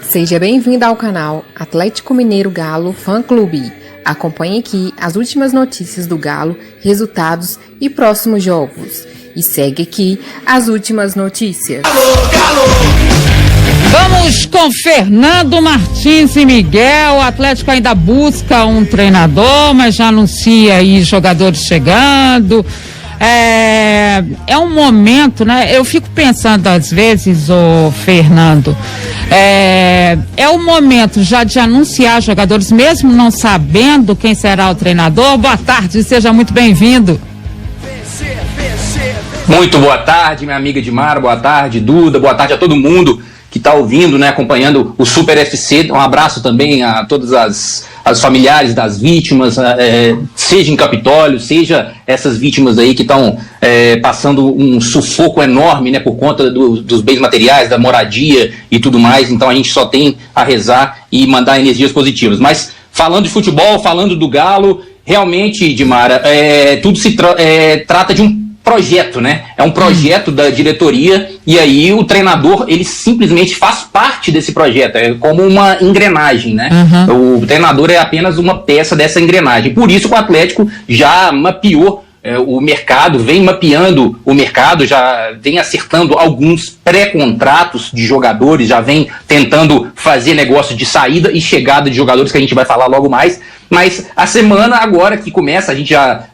Seja bem-vindo ao canal Atlético Mineiro Galo Fã Clube. Acompanhe aqui as últimas notícias do Galo, resultados e próximos jogos. E segue aqui as últimas notícias. Vamos com Fernando Martins e Miguel. O Atlético ainda busca um treinador, mas já anuncia aí jogadores chegando. É um momento, né? Eu fico pensando às vezes, Fernando, é o momento já de anunciar jogadores, mesmo não sabendo quem será o treinador. Boa tarde, seja muito bem-vindo. Muito boa tarde, minha amiga Edmara, boa tarde, Duda, boa tarde a todo mundo que está ouvindo, né, acompanhando o Super FC. Um abraço também a todas as familiares das vítimas, seja em Capitólio, seja essas vítimas aí que estão passando um sufoco enorme, né, por conta dos bens materiais, da moradia e tudo mais. Então a gente só tem a rezar e mandar energias positivas. Mas falando de futebol, falando do Galo, realmente, Edmara, tudo se trata de um projeto, né? É um projeto da diretoria e aí o treinador, ele simplesmente faz parte desse projeto, é como uma engrenagem, né? O treinador é apenas uma peça dessa engrenagem. Por isso que o Atlético já mapeou o mercado, vem mapeando o mercado, já vem acertando alguns pré-contratos de jogadores, já vem tentando fazer negócio de saída e chegada de jogadores, que a gente vai falar logo mais. Mas a semana agora que começa, a gente já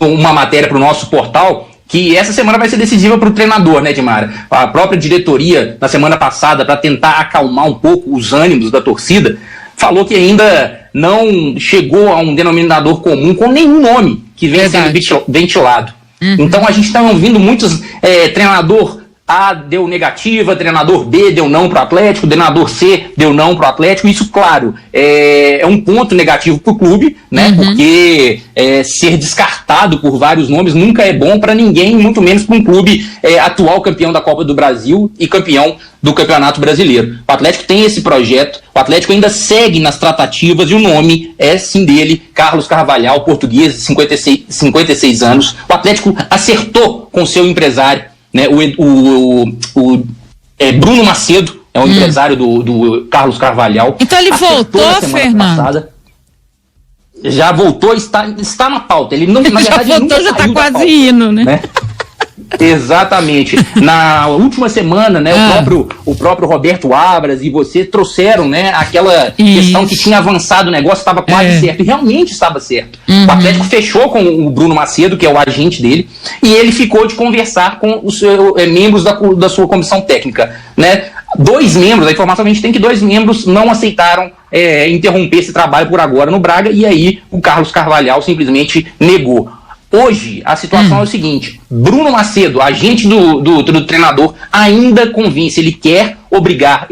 uma matéria para o nosso portal, que essa semana vai ser decisiva para o treinador, né, Edmara? A própria diretoria, na semana passada, para tentar acalmar um pouco os ânimos da torcida, falou que ainda não chegou a um denominador comum com nenhum nome que vem sendo ventilado. Então a gente está ouvindo muitos treinador A deu negativa, treinador B deu não para o Atlético, treinador C deu não para o Atlético. Isso, claro, é um ponto negativo para o clube, né? Porque ser descartado por vários nomes nunca é bom para ninguém, muito menos para um clube atual campeão da Copa do Brasil e campeão do Campeonato Brasileiro. O Atlético tem esse projeto, o Atlético ainda segue nas tratativas e o nome é sim dele, Carlos Carvalhal, português, 56 anos. O Atlético acertou com seu empresário, né, o Bruno Macedo é o empresário do Carlos Carvalhal. Então ele voltou, Fernando? Passada. Já voltou, está na pauta. Ele não, na verdade, já voltou, já está quase indo, né? Exatamente. Na última semana, né, o próprio Roberto Abras e você trouxeram, né, aquela questão que tinha avançado, o negócio estava quase certo, e realmente estava certo. O Atlético fechou com o Bruno Macedo, que é o agente dele, e ele ficou de conversar com os membros da sua comissão técnica, né? 2 membros, a informação que a gente tem que 2 membros não aceitaram interromper esse trabalho por agora no Braga, e aí o Carlos Carvalhal simplesmente negou. Hoje, a situação é o seguinte: Bruno Macedo, agente do treinador, ainda convence, ele quer obrigar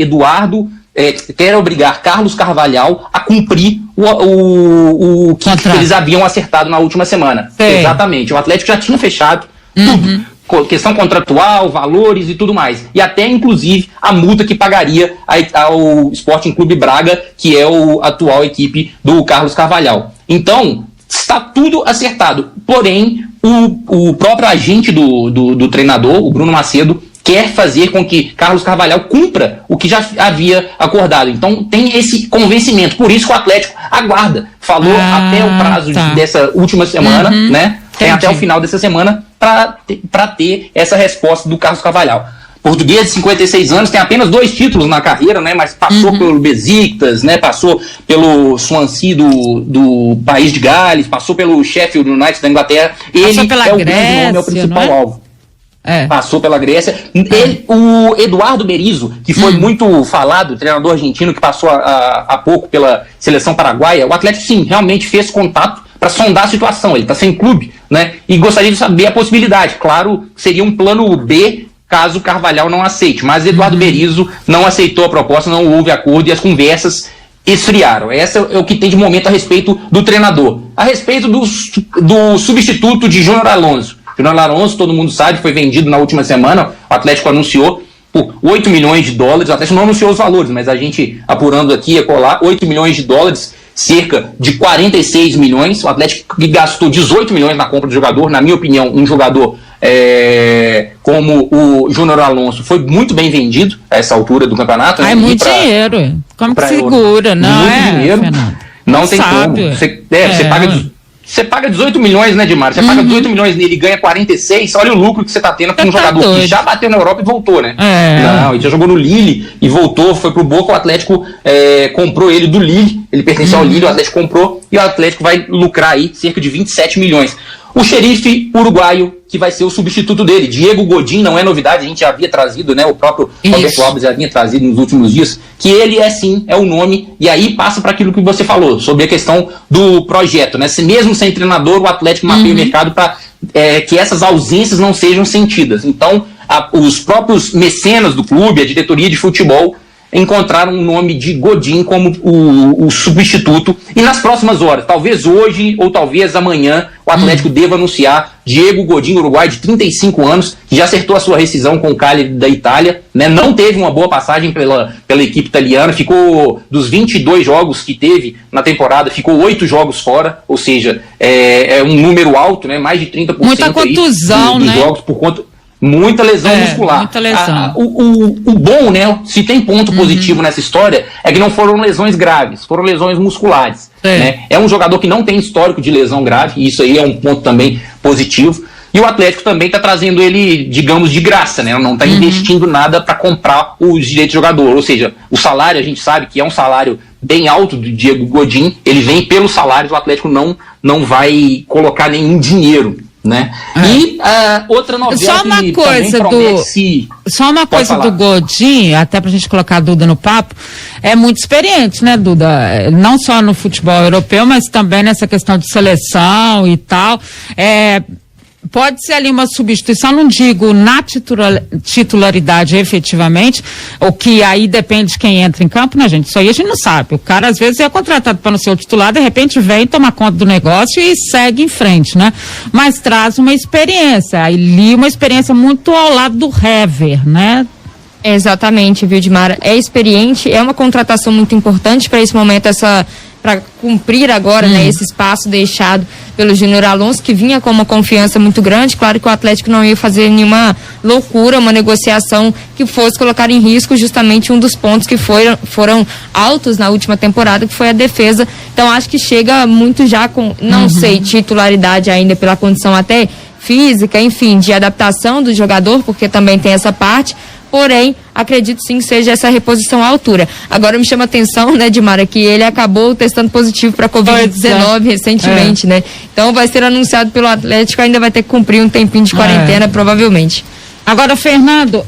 Carlos Carvalhal a cumprir o que eles haviam acertado na última semana. Exatamente, o Atlético já tinha fechado tudo, questão contratual, valores e tudo mais, e até inclusive a multa que pagaria ao Sporting Clube Braga, que é a atual equipe do Carlos Carvalhal. Então, está tudo acertado, porém o próprio agente do treinador, o Bruno Macedo, quer fazer com que Carlos Carvalhal cumpra o que já havia acordado. Então tem esse convencimento, por isso que o Atlético aguarda, falou até o prazo dessa última semana, né? Tem até o final dessa semana para ter essa resposta do Carlos Carvalhal. Português de 56 anos, tem apenas 2 títulos na carreira, né? Mas passou pelo Besiktas, né? Passou pelo Swansea do país de Gales, passou pelo Sheffield United da Inglaterra. Ele é o grande nome, é o principal alvo. Passou pela Grécia. O Eduardo Berizzo, que foi muito falado, treinador argentino que passou há pouco pela seleção paraguaia, o Atlético sim, realmente fez contato para sondar a situação. Ele está sem clube, né? E gostaria de saber a possibilidade. Claro, seria um plano B caso Carvalhal não aceite, mas Eduardo Berizzo não aceitou a proposta, não houve acordo e as conversas esfriaram. Essa é o que tem de momento a respeito do treinador. A respeito do substituto de Júnior Alonso. Júnior Alonso, todo mundo sabe, foi vendido na última semana, o Atlético anunciou por 8 milhões de dólares, o Atlético não anunciou os valores, mas a gente apurando aqui ia colar 8 milhões de dólares, cerca de 46 milhões, o Atlético gastou 18 milhões na compra do jogador, na minha opinião, um jogador como o Júnior Alonso foi muito bem vendido a essa altura do campeonato. É muito dinheiro. Como que segura, não muito é, dinheiro. Fernando? Não tem como. Você paga 18 milhões, né, Dimar? Você paga 18 milhões nele e ganha 46, olha o lucro que você tá tendo com um jogador que já bateu na Europa e voltou, né? Não, ele já jogou no Lille e voltou, foi pro Boca, o Atlético comprou ele do Lille, ele pertencia ao Lille, o Atlético comprou e o Atlético vai lucrar aí cerca de 27 milhões. O xerife uruguaio, que vai ser o substituto dele, Diego Godin, não é novidade, a gente já havia trazido, né, o próprio Roberto Alves já havia trazido nos últimos dias, que ele é o nome, e aí passa para aquilo que você falou, sobre a questão do projeto, né, mesmo sem treinador, o Atlético mapeia o mercado para que essas ausências não sejam sentidas. Então, os próprios mecenas do clube, a diretoria de futebol, encontraram o nome de Godin como o substituto, e nas próximas horas, talvez hoje ou talvez amanhã, o Atlético deva anunciar Diego Godin, uruguai de 35 anos, que já acertou a sua rescisão com o Cagliari da Itália, né? Não teve uma boa passagem pela equipe italiana, ficou dos 22 jogos que teve na temporada, ficou 8 jogos fora, ou seja, é um número alto, né? Mais de 30% muita contusão, dos né? jogos por conta. Muita lesão muscular. Muita lesão. O bom, né? Se tem ponto positivo nessa história, é que não foram lesões graves, foram lesões musculares. Né? É um jogador que não tem histórico de lesão grave, e isso aí é um ponto também positivo. E o Atlético também está trazendo ele, digamos, de graça, né? Não está investindo nada para comprar os direitos de jogador. Ou seja, o salário, a gente sabe que é um salário bem alto do Diego Godin, ele vem pelos salários, o Atlético não vai colocar nenhum dinheiro. Né? E outra novela só uma coisa do Godin, até pra gente colocar a Duda no papo, é muito experiente, né, Duda? Não só no futebol europeu, mas também nessa questão de seleção e tal. Pode ser ali uma substituição, não digo na titularidade efetivamente, o que aí depende de quem entra em campo, né, gente? Isso aí a gente não sabe. O cara, às vezes, é contratado para não ser o titular, de repente vem, toma conta do negócio e segue em frente, né? Mas traz uma experiência, ali uma experiência muito ao lado do Hever, né? Exatamente, Vildemar. É experiente, é uma contratação muito importante para esse momento, para cumprir agora, né, esse espaço deixado pelo Júnior Alonso, que vinha com uma confiança muito grande. Claro que o Atlético não ia fazer nenhuma loucura, uma negociação que fosse colocar em risco justamente um dos pontos que foram altos na última temporada, que foi a defesa. Então acho que chega muito já com, não sei, titularidade ainda pela condição até física, enfim, de adaptação do jogador, porque também tem essa parte. Porém, acredito sim que seja essa reposição à altura. Agora me chama a atenção, né, Dimara, que ele acabou testando positivo para Covid-19 recentemente, né? Então vai ser anunciado pelo Atlético, ainda vai ter que cumprir um tempinho de quarentena, provavelmente. Agora, Fernando,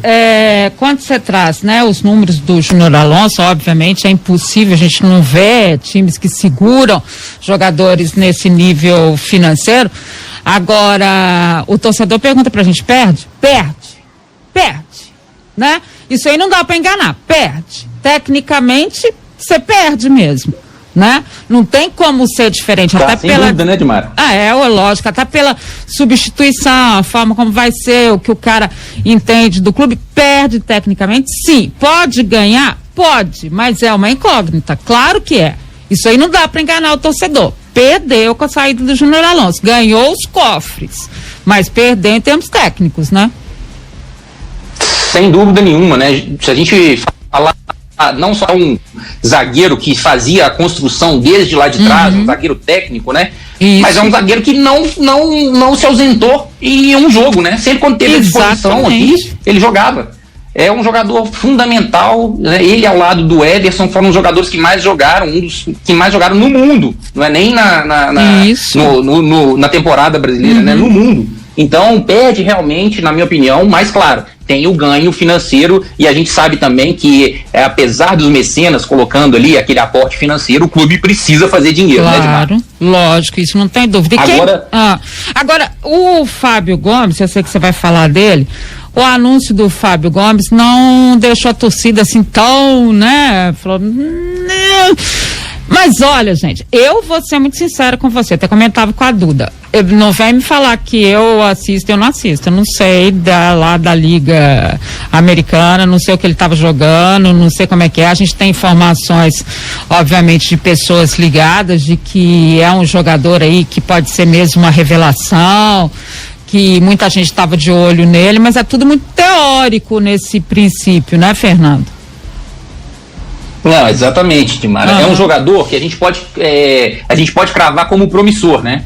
quando você traz, né, os números do Júnior Alonso, obviamente é impossível, a gente não vê times que seguram jogadores nesse nível financeiro. Agora, o torcedor pergunta pra gente, perde, né? Isso aí não dá para enganar, perde. Tecnicamente, você perde mesmo, né? Não tem como ser diferente. Tá, até sem pela dúvida, né, Dimara? Lógico, até pela substituição, a forma como vai ser, o que o cara entende do clube, perde tecnicamente, sim. Pode ganhar? Pode, mas é uma incógnita, claro que é. Isso aí não dá para enganar o torcedor. Perdeu com a saída do Júnior Alonso, ganhou os cofres, mas perdeu em termos técnicos, né? Sem dúvida nenhuma, né? Se a gente falar não só um zagueiro que fazia a construção desde lá de trás, um zagueiro técnico, né? Isso. Mas é um zagueiro que não se ausentou em um jogo, né? Sempre quando teve a disposição aqui, ele jogava. É um jogador fundamental, né? Ele ao lado do Ederson foram os jogadores que mais jogaram, um dos que mais jogaram no mundo, não é nem na temporada brasileira, né? No mundo. Então perde realmente, na minha opinião, mas claro, tem o ganho financeiro e a gente sabe também que, apesar dos mecenas colocando ali aquele aporte financeiro, o clube precisa fazer dinheiro, claro, né, Edmar? Lógico, isso não tem dúvida. Agora, o Fábio Gomes, eu sei que você vai falar dele, o anúncio do Fábio Gomes não deixou a torcida assim tão, né, falou, mas olha, gente, eu vou ser muito sincera com você, até comentava com a Duda, não vem me falar que eu assisto, eu não assisto, eu não sei lá da Liga Americana, não sei o que ele estava jogando, não sei como é que é, a gente tem informações, obviamente, de pessoas ligadas, de que é um jogador aí que pode ser mesmo uma revelação, que muita gente estava de olho nele, mas é tudo muito teórico nesse princípio, né, Fernando? Não, exatamente, Dimara. É um jogador que a gente pode cravar como promissor, né?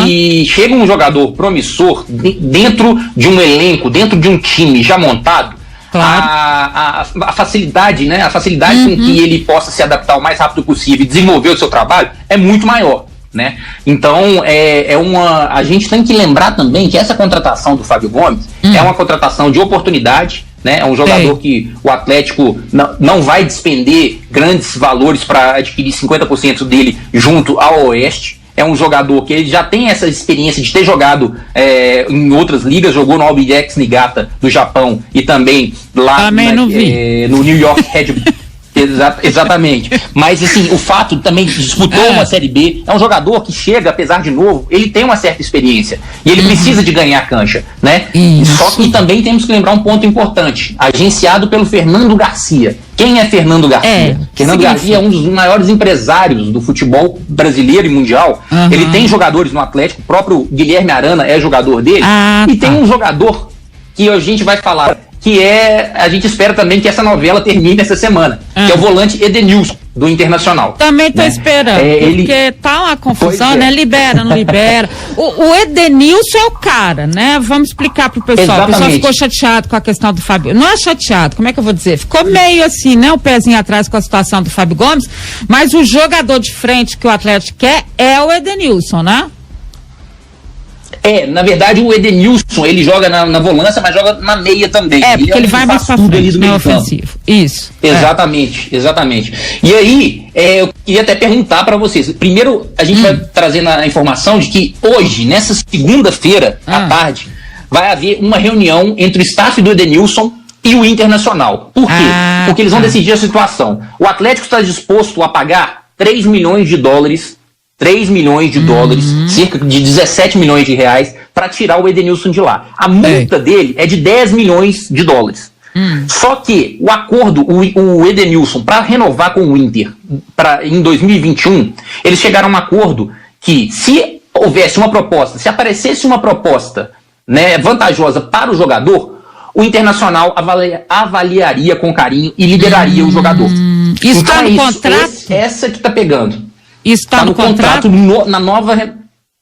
E chega um jogador promissor dentro de um elenco, dentro de um time já montado, claro. a facilidade, né? A facilidade com que ele possa se adaptar o mais rápido possível e desenvolver o seu trabalho é muito maior, né? Então, a gente tem que lembrar também que essa contratação do Fábio Gomes é uma contratação de oportunidade, né? É um jogador que o Atlético não vai despender grandes valores para adquirir 50% dele junto ao Oeste. É um jogador que ele já tem essa experiência de ter jogado em outras ligas, jogou no Albirex Niigata do Japão e também lá no New York Red Bull. Exatamente. Mas assim, o fato também disputou uma Série B, é um jogador que chega, apesar de novo, ele tem uma certa experiência e ele precisa de ganhar cancha, né? Só que também temos que lembrar um ponto importante, agenciado pelo Fernando Garcia. Quem é Fernando Garcia? Fernando Garcia é um dos maiores empresários do futebol brasileiro e mundial. Ele tem jogadores no Atlético, o próprio Guilherme Arana é jogador dele, e tem um jogador que a gente vai falar, que a gente espera também que essa novela termine essa semana, que é o volante Edenilson, do Internacional. Também tô esperando, porque tá uma confusão, né? Libera, não libera. O Edenilson é o cara, né? Vamos explicar pro pessoal. Exatamente. O pessoal ficou chateado com a questão do Fábio. Não é chateado, como é que eu vou dizer? Ficou meio assim, né? O pezinho atrás com a situação do Fábio Gomes, mas o jogador de frente que o Atlético quer é o Edenilson, né? Na verdade o Edenilson, ele joga na volância, mas joga na meia também. Porque ele vai mais pra frente, né, ofensivo. Isso. Exatamente. E aí, eu queria até perguntar para vocês. Primeiro, a gente vai trazer a informação de que hoje, nessa segunda-feira, à tarde, vai haver uma reunião entre o staff do Edenilson e o Internacional. Por quê? Porque eles vão decidir a situação. O Atlético está disposto a pagar 3 milhões de dólares, cerca de 17 milhões de reais, para tirar o Edenilson de lá. A multa dele é de 10 milhões de dólares. Só que o acordo, o Edenilson, para renovar com o Inter em 2021, eles chegaram a um acordo que, se houvesse uma proposta, se aparecesse uma proposta, né, vantajosa para o jogador, o Internacional avaliaria com carinho e liberaria o jogador. Isso está no contrato? Essa que está pegando. Isso está no contrato?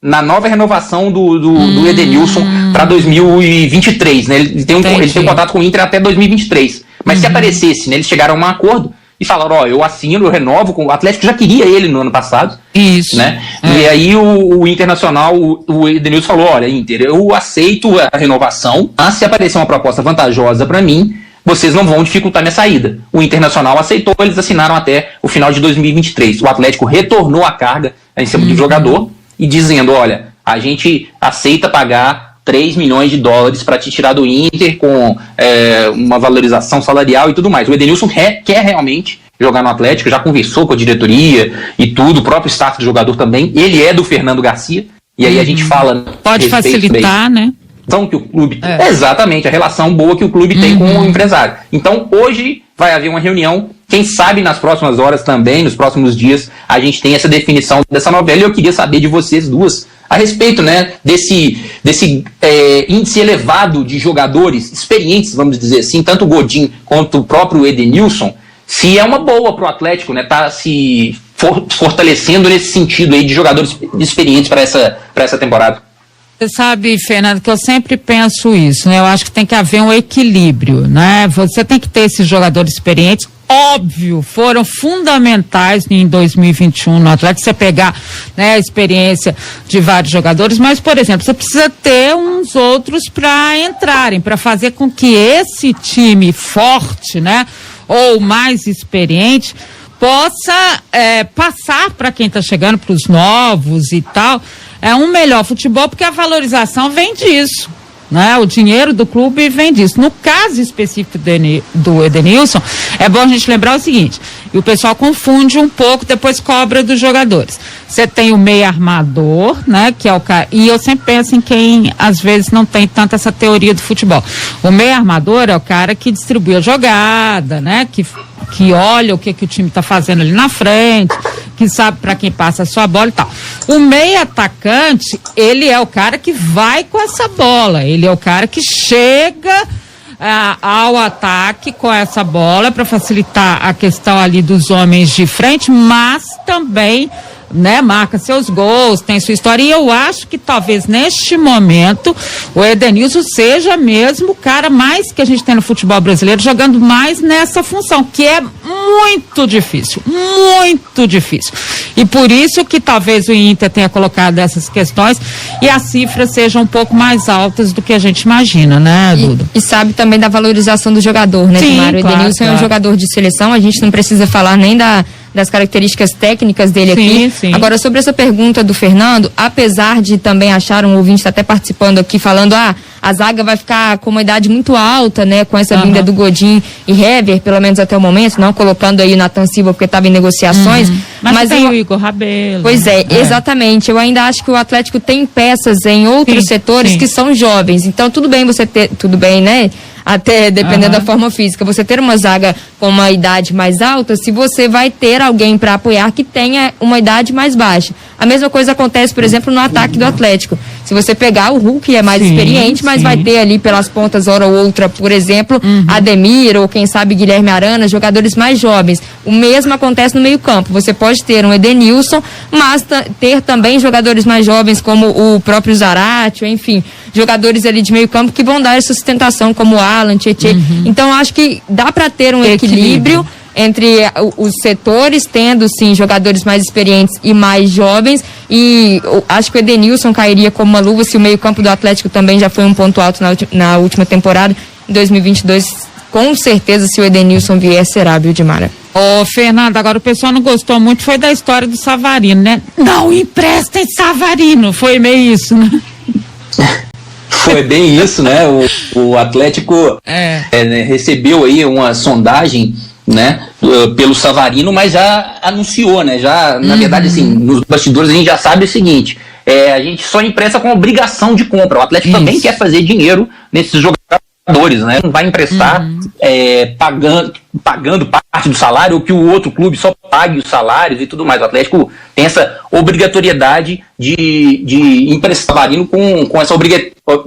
Na nova renovação do Edenilson para 2023, né? Ele tem um contrato com o Inter até 2023. Mas se aparecesse, né, eles chegaram a um acordo e falaram, eu assino, eu renovo, o Atlético já queria ele no ano passado. Isso. Né? E aí o Internacional, o Edenilson falou, olha, Inter, eu aceito a renovação, mas se aparecer uma proposta vantajosa para mim, vocês não vão dificultar minha saída. O Internacional aceitou, eles assinaram até o final de 2023. O Atlético retornou a carga em cima do jogador e dizendo, olha, a gente aceita pagar 3 milhões de dólares para te tirar do Inter com uma valorização salarial e tudo mais. O Edenilson quer realmente jogar no Atlético, já conversou com a diretoria e tudo, o próprio staff do jogador também. Ele é do Fernando Garcia, e aí a gente fala... Pode facilitar, né? Então, que o clube... Exatamente, a relação boa que o clube tem com o empresário. Então, hoje vai haver uma reunião. Quem sabe nas próximas horas também, nos próximos dias, a gente tem essa definição dessa novela. E eu queria saber de vocês duas a respeito, né, desse índice elevado de jogadores experientes, vamos dizer assim, tanto o Godin quanto o próprio Edenilson, se é uma boa para o Atlético, né, tá se fortalecendo nesse sentido aí de jogadores experientes para essa temporada. Você sabe, Fernando, que eu sempre penso isso, né? Eu acho que tem que haver um equilíbrio, né? Você tem que ter esses jogadores experientes, óbvio, foram fundamentais em 2021 no Atlético, você pegar, né, a experiência de vários jogadores, mas, por exemplo, você precisa ter uns outros para entrarem, para fazer com que esse time forte, né, ou mais experiente, possa passar para quem está chegando, para os novos e tal, um melhor futebol, porque a valorização vem disso, né? O dinheiro do clube vem disso. No caso específico do Edenilson, é bom a gente lembrar o seguinte, e o pessoal confunde um pouco, depois cobra dos jogadores. Você tem o meio armador, né, que é o cara, e eu sempre penso em quem às vezes não tem tanto essa teoria do futebol. O meio armador é o cara que distribui a jogada, né, que olha o que o time está fazendo ali na frente, que que sabe para quem passa a sua bola e tal. O meio atacante, ele é o cara que vai com essa bola, ele é o cara que chega ao ataque com essa bola para facilitar a questão ali dos homens de frente, mas também, né, marca seus gols, tem sua história, e eu acho que talvez neste momento o Edenilson seja mesmo o cara mais que a gente tem no futebol brasileiro, jogando mais nessa função, que é muito difícil, e por isso que talvez o Inter tenha colocado essas questões e as cifras sejam um pouco mais altas do que a gente imagina, né, Duda? E sabe também da valorização do jogador, né, Dimara? O Edenilson é um jogador de seleção, a gente não precisa falar nem das características técnicas dele aqui. Sim. Agora, sobre essa pergunta do Fernando, apesar de também achar, um ouvinte está até participando aqui, falando, a zaga vai ficar com uma idade muito alta, né, com essa vinda do Godin e Hever, pelo menos até o momento, não colocando aí o Nathan Silva porque estava em negociações. Mas tem o Igor Rabelo. Pois é, exatamente. Eu ainda acho que o Atlético tem peças em outros setores que são jovens. Então, tudo bem você ter, né? Até dependendo da forma física, você ter uma zaga com uma idade mais alta, se você vai ter alguém para apoiar que tenha uma idade mais baixa. A mesma coisa acontece, por exemplo, no ataque do Atlético. Se você pegar o Hulk, é mais experiente, mas vai ter ali pelas pontas, hora ou outra, por exemplo, Ademir ou quem sabe Guilherme Arana, jogadores mais jovens. O mesmo acontece no meio-campo. Você pode ter um Edenilson, mas ter também jogadores mais jovens como o próprio Zarate, enfim, jogadores ali de meio-campo que vão dar essa sustentação, como o Alan, Tietê. Então, acho que dá para ter um equilíbrio entre os setores, tendo sim jogadores mais experientes e mais jovens, e acho que o Edenilson cairia como uma luva se o meio-campo do Atlético também já foi um ponto alto na última temporada. Em 2022, com certeza, se o Edenilson vier, será, viu, Dimara? Ô, Fernando, agora o pessoal não gostou muito, foi da história do Savarino, né? Não emprestem Savarino, foi meio isso, né? Foi bem isso, né? O Atlético recebeu aí uma sondagem, né, pelo Savarino, mas já anunciou, né? Já, na verdade, assim, nos bastidores a gente já sabe o seguinte: a gente só empresta com obrigação de compra. O Atlético também quer fazer dinheiro nesses jogadores, né? Não vai emprestar pagando parte do salário, ou que o outro clube só pague os salários e tudo mais. O Atlético tem essa obrigatoriedade de emprestar Savarino com essa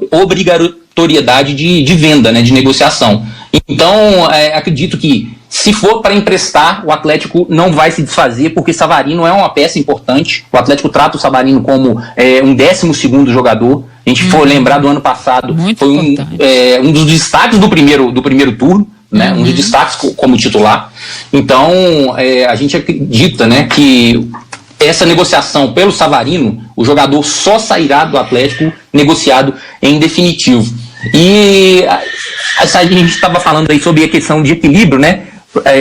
obrigatoriedade de venda, né, de negociação. Então, acredito que se for para emprestar, o Atlético não vai se desfazer, porque Savarino é uma peça importante. O Atlético trata o Savarino como um 12º jogador. A gente for lembrar do ano passado, foi um dos destaques do primeiro turno, né? Um dos destaques como titular. Então, a gente acredita, né, que essa negociação pelo Savarino, o jogador só sairá do Atlético negociado em definitivo. E a gente estava falando aí sobre a questão de equilíbrio, né?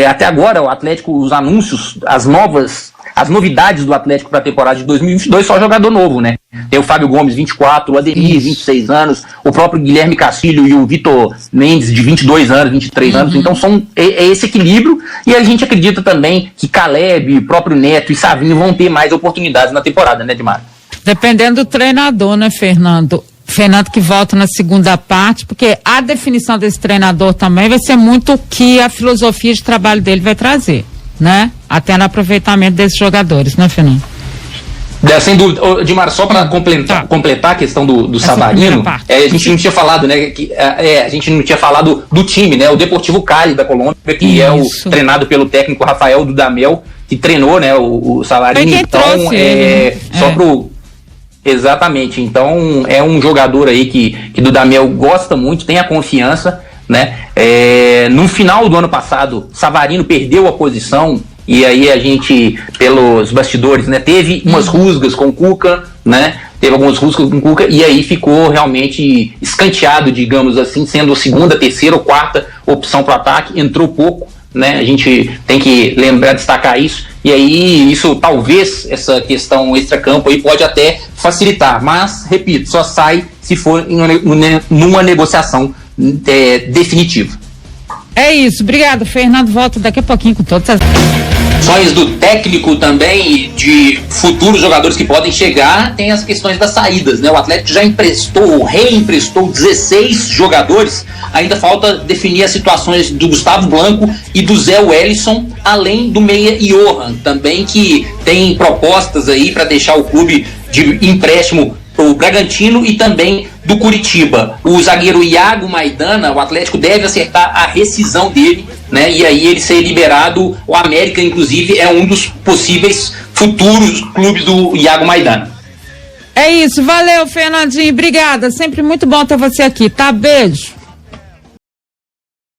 Até agora o Atlético, os anúncios, as novidades do Atlético para a temporada de 2022, só jogador novo, né? Tem o Fábio Gomes, 24, o Ademir, 26 anos, o próprio Guilherme Castilho e o Vitor Mendes, de 22 anos, 23 anos. Então é esse equilíbrio, e a gente acredita também que Caleb, o próprio Neto e Savinho vão ter mais oportunidades na temporada, né, Dimar? Dependendo do treinador, né, Fernando? Fernando que volta na segunda parte, porque a definição desse treinador também vai ser muito o que a filosofia de trabalho dele vai trazer, né? Até no aproveitamento desses jogadores, né, Fernando? Sem dúvida. Dimar, só para completar a questão do Savarino, a gente não tinha falado, né? A gente não tinha falado do time, né? O Deportivo Cali da Colômbia, que é treinado pelo técnico Rafael Dudamel, que treinou, né, o Savarino. Então, só pro. Exatamente, então é um jogador aí que Dudamel gosta muito, tem a confiança, né? No final do ano passado, Savarino perdeu a posição, e aí a gente, pelos bastidores, né, teve umas rusgas com o Cuca, né? Teve algumas rusgas com o Cuca, e aí ficou realmente escanteado, digamos assim, sendo a segunda, terceira ou quarta opção para o ataque, entrou pouco, né? A gente tem que destacar isso. E aí, isso talvez, essa questão extracampo aí pode até facilitar, mas, repito, só sai se for numa negociação definitiva. É isso, obrigado, Fernando. Volta daqui a pouquinho com todas as Questões do técnico também, de futuros jogadores que podem chegar, tem as questões das saídas, né? O Atlético já emprestou, reemprestou 16 jogadores, ainda falta definir as situações do Gustavo Blanco e do Zé Wellison, além do meia Johan, também, que tem propostas aí para deixar o clube de empréstimo pro Bragantino e também do Curitiba. O zagueiro Iago Maidana, o Atlético deve acertar a rescisão dele, né? E aí ele ser liberado. O América, inclusive, é um dos possíveis futuros clubes do Iago Maidana. É isso, valeu, Fernandinho, obrigada, sempre muito bom ter você aqui, tá? Beijo.